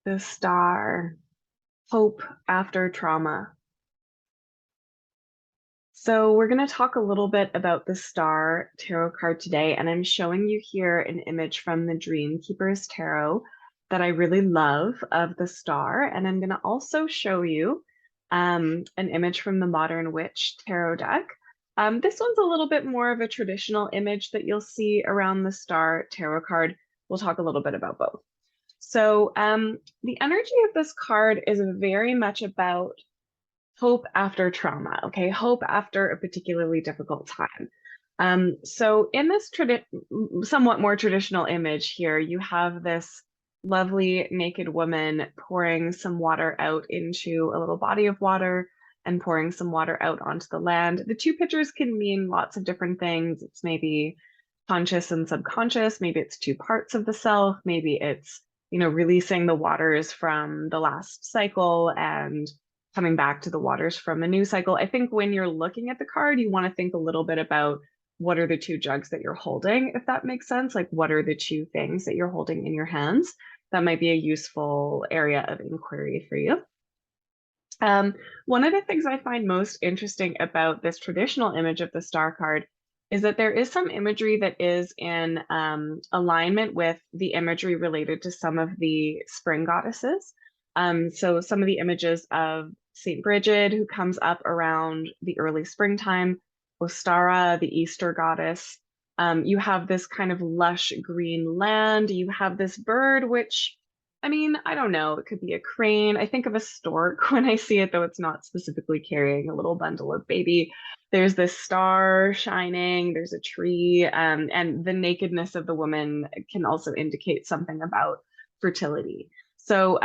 The star, hope after trauma. So we're going to talk a little bit about the star tarot card today, and I'm showing you here an image from the Dreamkeeper's tarot that I really love of the star, and I'm going to also show you an image from the Modern Witch tarot deck. This one's a little bit more of a traditional image that you'll see around the star tarot card. We'll talk a little bit about both. So the energy of this card is very much about hope after trauma, okay? Hope after a particularly difficult time. So in this somewhat more traditional image here, you have this lovely naked woman pouring some water out into a little body of water and pouring some water out onto the land. The two pictures can mean lots of different things. It's maybe conscious and subconscious, maybe it's two parts of the self, maybe it's, releasing the waters from the last cycle and coming back to the waters from a new cycle. I think when you're looking at the card, you want to think a little bit about what are the two jugs that you're holding, if that makes sense. Like, what are the two things that you're holding in your hands? That might be a useful area of inquiry for you. One of the things I find most interesting about this traditional image of the star card is that there is some imagery that is in alignment with the imagery related to some of the spring goddesses. So some of the images of Saint Bridget, who comes up around the early springtime, Ostara, the Easter goddess. You have this kind of lush green land. You have this bird, which, I mean, I don't know. It could be a crane. I think of a stork when I see it, though it's not specifically carrying a little bundle of baby. There's this star shining, there's a tree, and the nakedness of the woman can also indicate something about fertility. So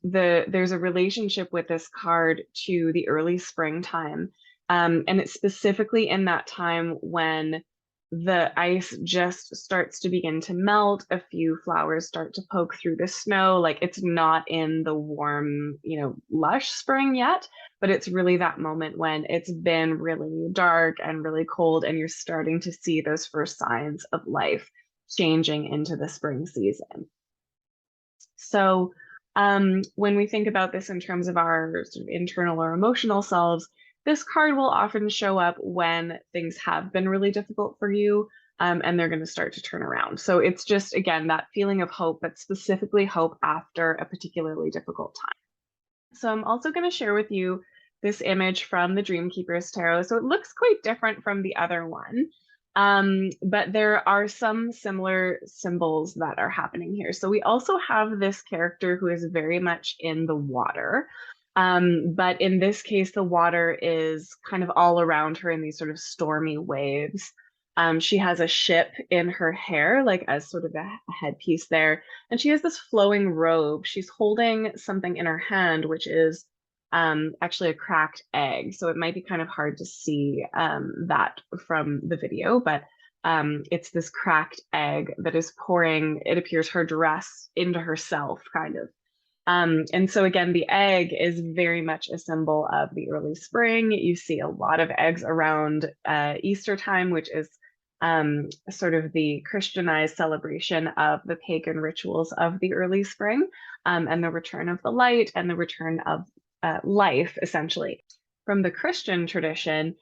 there's a relationship with this card to the early springtime. And it's specifically in that time when the ice just starts to begin to melt. A few flowers start to poke through the snow. Like, it's not in the warm, lush spring yet, but it's really that moment when it's been really dark and really cold, and you're starting to see those first signs of life changing into the spring season. So, when we think about this in terms of our sort of internal or emotional selves, this card will often show up when things have been really difficult for you, and they're going to start to turn around. So it's just, again, that feeling of hope, but specifically hope after a particularly difficult time. So I'm also going to share with you this image from the Dreamkeeper's Tarot. So it looks quite different from the other one. But there are some similar symbols that are happening here. So we also have this character who is very much in the water. But in this case, the water is kind of all around her in these sort of stormy waves. She has a ship in her hair, like as sort of a headpiece there. And she has this flowing robe. She's holding something in her hand, which is actually a cracked egg. So it might be kind of hard to see that from the video, but it's this cracked egg that is pouring, it appears, her dress into herself, kind of. And so again, the egg is very much a symbol of the early spring. You see a lot of eggs around Easter time, which is sort of the Christianized celebration of the pagan rituals of the early spring, and the return of the light and the return of life, essentially. From the Christian tradition,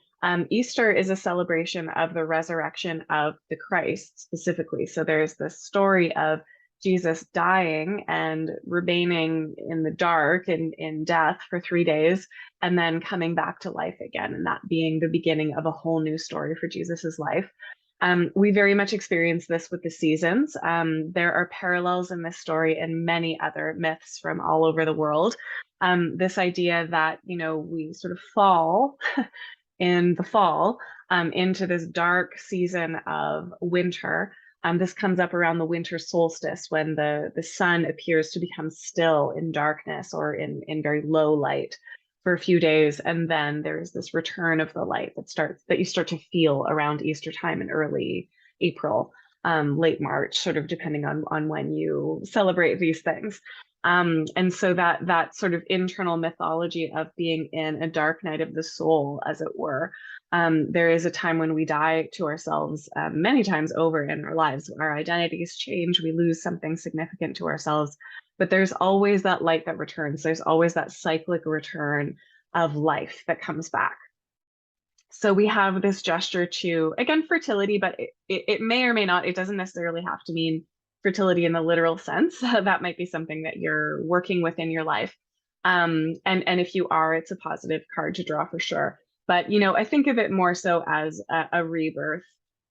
Easter is a celebration of the resurrection of the Christ specifically. So there's this story of Jesus dying and remaining in the dark and in death for 3 days, and then coming back to life again, and that being the beginning of a whole new story for Jesus's life. We very much experience this with the seasons. There are parallels in this story and many other myths from all over the world. This idea that, we sort of fall in the fall into this dark season of winter. This comes up around the winter solstice when the sun appears to become still in darkness or in very low light for a few days, and then there's this return of the light that you start to feel around Easter time in early April, late March, sort of depending on when you celebrate these things. And so that sort of internal mythology of being in a dark night of the soul, as it were. There is a time when we die to ourselves many times over in our lives. Our identities change, we lose something significant to ourselves, but there's always that light that returns. There's always that cyclic return of life that comes back. So we have this gesture to, again, fertility, but it may or may not, it doesn't necessarily have to mean fertility in the literal sense. That might be something that you're working with in your life. And if you are, it's a positive card to draw for sure. But, I think of it more so as a rebirth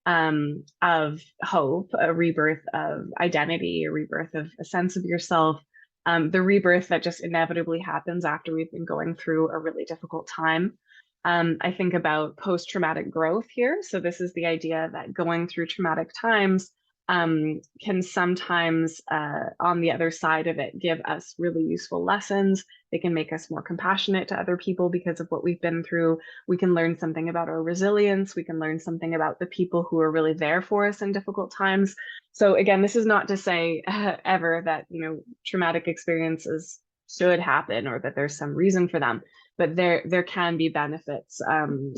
of hope, a rebirth of identity, a rebirth of a sense of yourself, the rebirth that just inevitably happens after we've been going through a really difficult time. I think about post-traumatic growth here. So this is the idea that going through traumatic times can sometimes, on the other side of it, give us really useful lessons. They can make us more compassionate to other people because of what we've been through. We can learn something about our resilience. We can learn something about the people who are really there for us in difficult times. So again, this is not to say ever that, traumatic experiences should happen or that there's some reason for them, but there can be benefits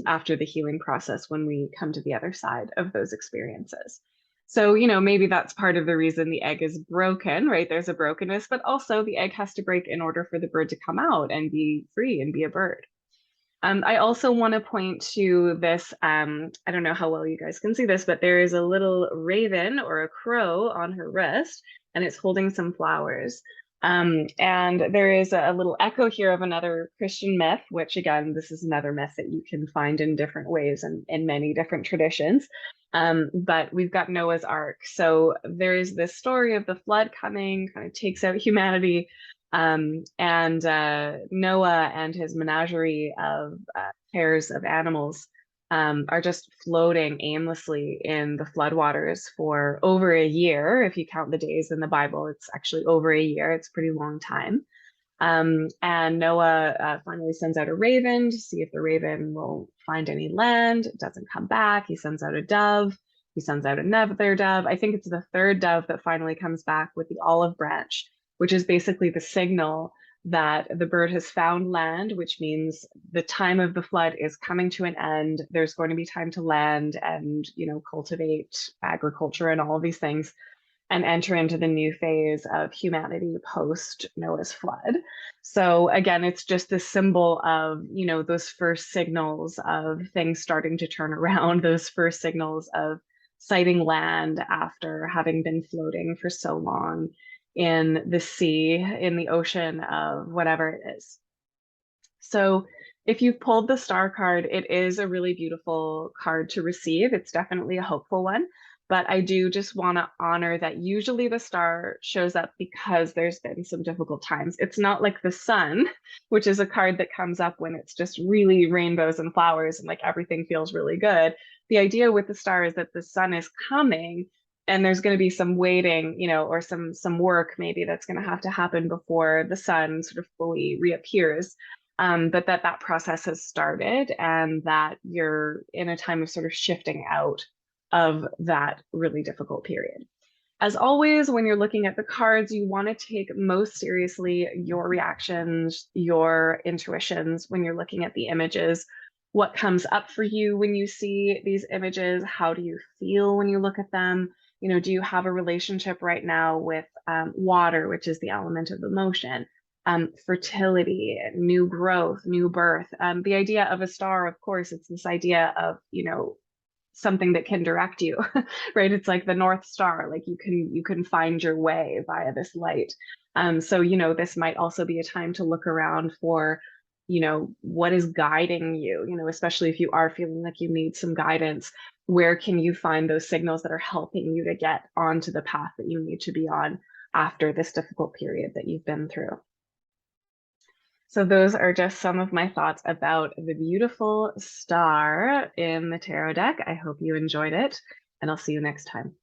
after the healing process when we come to the other side of those experiences. So, maybe that's part of the reason the egg is broken, right? There's a brokenness, but also the egg has to break in order for the bird to come out and be free and be a bird. I also want to point to this. I don't know how well you guys can see this, but there is a little raven or a crow on her wrist, and it's holding some flowers. And there is a little echo here of another Christian myth, which again, this is another myth that you can find in different ways and in many different traditions. But we've got Noah's Ark. So there is this story of the flood coming, kind of takes out humanity. And Noah and his menagerie of pairs of animals are just floating aimlessly in the floodwaters for over a year. If you count the days in the Bible, it's actually over a year. It's a pretty long time. And Noah finally sends out a raven to see if the raven will find any land. It doesn't come back. He sends out a dove. He sends out another dove. I think it's the third dove that finally comes back with the olive branch, which is basically the signal that the bird has found land, which means the time of the flood is coming to an end. There's going to be time to land and, cultivate agriculture and all of these things and enter into the new phase of humanity post Noah's flood. So again, it's just this symbol of, those first signals of things starting to turn around, those first signals of sighting land after having been floating for so long in the sea, in the ocean of whatever it is. So if you've pulled the star card, it is a really beautiful card to receive. It's definitely a hopeful one. But I do just want to honor that usually the star shows up because there's been some difficult times. It's not like the sun, which is a card that comes up when it's just really rainbows and flowers and like everything feels really good. The idea with the star is that the sun is coming and there's going to be some waiting, or some work maybe that's going to have to happen before the sun sort of fully reappears. But that process has started and that you're in a time of sort of shifting out of that really difficult period. As always, when you're looking at the cards, you want to take most seriously your reactions, your intuitions when you're looking at the images. What comes up for you when you see these images? How do you feel when you look at them? Do you have a relationship right now with water, which is the element of emotion? Fertility, new growth, new birth. The idea of a star, of course, it's this idea of, something that can direct you, right? It's like the North Star, like you can find your way via this light. So, this might also be a time to look around for, what is guiding you, especially if you are feeling like you need some guidance, where can you find those signals that are helping you to get onto the path that you need to be on after this difficult period that you've been through. So those are just some of my thoughts about the beautiful star in the tarot deck. I hope you enjoyed it, and I'll see you next time.